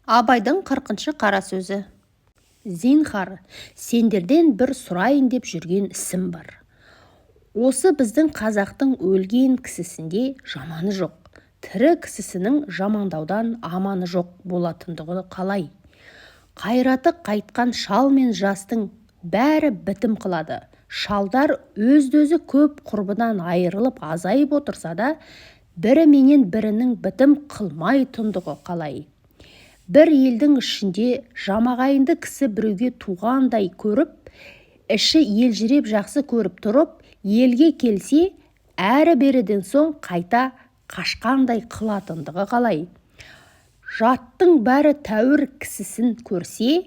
Абайдың 40-шы қара сөзі. Зинхар, сендерден бір сұрайын деп жүрген ісім бар. Осы біздің қазақтың өлген кісісінде жаманы жоқ, тірі кісісінің жамандаудан аманы жоқ болатындығы қалай? Қайраты қайтқан шал мен жастың бәрі бітім қылады. Шалдар өзді-өзі көп құрбынан айырылып азайып отырса да, бірі менен бірінің бітім қылмай тұндығы қалай? Бір елдің ішінде жамағайынды кісі біреуге туғандай көріп, іші елжіреп жақсы көріп тұрып, елге келсе, әрі-беріден соң қайта қашқандай қылатындығы қалай? Жаттың бәрі тәуір кісісін көрсе,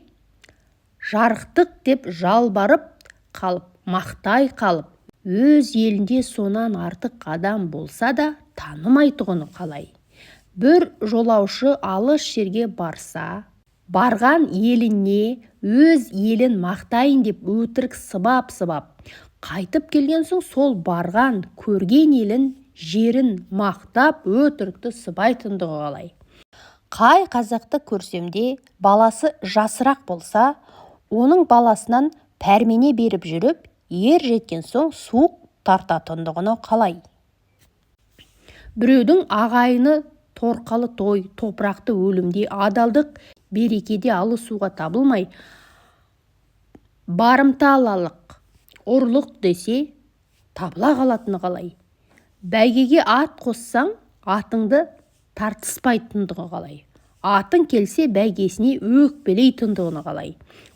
жарықтық деп жалбарып қалып, мақтай қалып, өз елінде сонан артық адам болса да танымайтұғыны қалай? Бір жолаушы алыс жерге барса, барған еліне өз елін мақтайын деп өтірік сыбап-сыбап, қайтып келген соң сол барған көрген елін, жерін мақтап өтірікті сыбайтындығы қалай? Қай қазақты көрсемде баласы жасырақ болса, оның баласынан пәрмене беріп жүріп, ер жеткен соң суық тартатындығыны қалай? Біреудің ағайыны торқалы той, топырақты өлімде, адалдық берекеде алысуға табылмай, барымталалық, ұрлық десе, табыла қалатыны қалай? Бәйгеге ат қоссаң, атыңды тартыспайтындығы қалай? Атың келсе, бәйгесіне өкпелейтіндығыны қалай?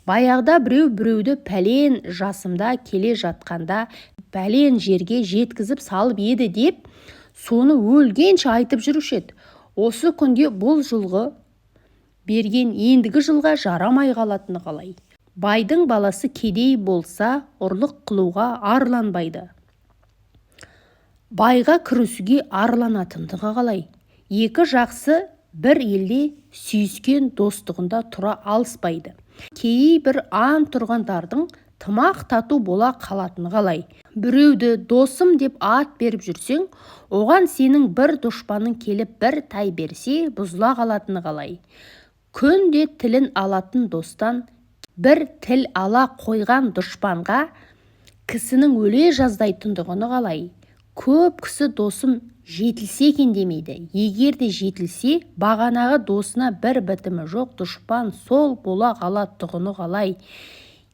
Баяғыда біреуді пәлен жасымда келе жатқанда, пәлен жерге жеткізіп салып еді деп, соны өлгенше айтып жүруші еді. Осы күнде бұл жылғы берген ендігі жылға жарамай қалатыны қалай? Байдың баласы кедей болса, ұрлық қылуға арланбайды. Байға кірісуге арланатындығы қалай? Екі жақсы бір елде сүйіскен достығында тұра алыспайды. Кейбір ан тұрғандардың тымақ тату бола қалатыны қалай? Біреуді досым деп ат беріп жүрсең, оған сенің бір дұшпаның келіп бір тай берсе, бұзыла қалатыны қалай? Күнде тілін алатын достан бір тіл ала қойған дұшпанға кісінің өле жаздайтындығыны қалай? Көп кісі досым жетілсе екен демейді. Егер де жетілсе, бағанағы досына бір бітімі жоқ дұшпан сол бола қалатындығыны қалай?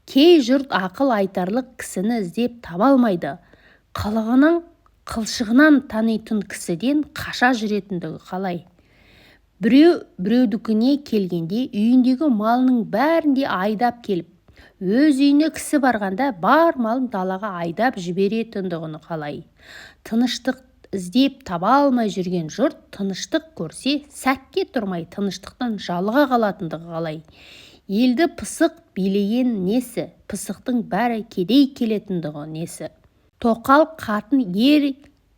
Кей жұрт ақыл айтарлық кісіні іздеп таба алмайды. Қылығының қылшығынан танитын кісіден қаша жүретіндігі қалай? Біреудікіне келгенде үйіндегі малының бәрінде айдап келіп, өз үйіне кісі барғанда бар малын далаға айдап жіберетіндігіні қалай? Тыныштық іздеп таба алмай жүрген жұрт тыныштық көрсе, сәтке тұрмай тыныштықтан жалыға қалатындығы қалай? Елді пысық билеген несі? Пысықтың бәрі кедей келетіндігі несі? Тоқал қатын ер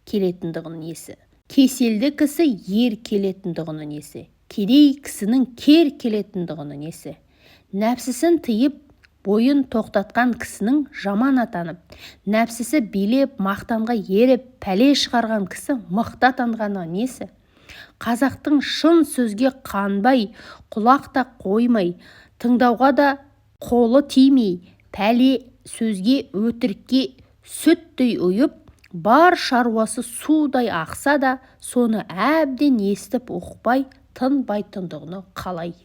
келетіндігі несі? Кеселді кісі ер келетіндігі несі? Кедей кісінің кер келетіндігі несі? Нәпсісін тыйып, бойын тоқтатқан кісінің жаман атанып, нәпсісі билеп, мақтанға еріп, пәле шығарған кісі мықты атанғаны несі? Қазақтың шын сөзге қанбай, құлақ та қоймай, тыңдауға да қолы тимей, пәле сөзге өтірікке сүттей ұйып, бар шаруасы судай ақса да, соны әбден естіп ұқпай, тынбайтындығыны қалай?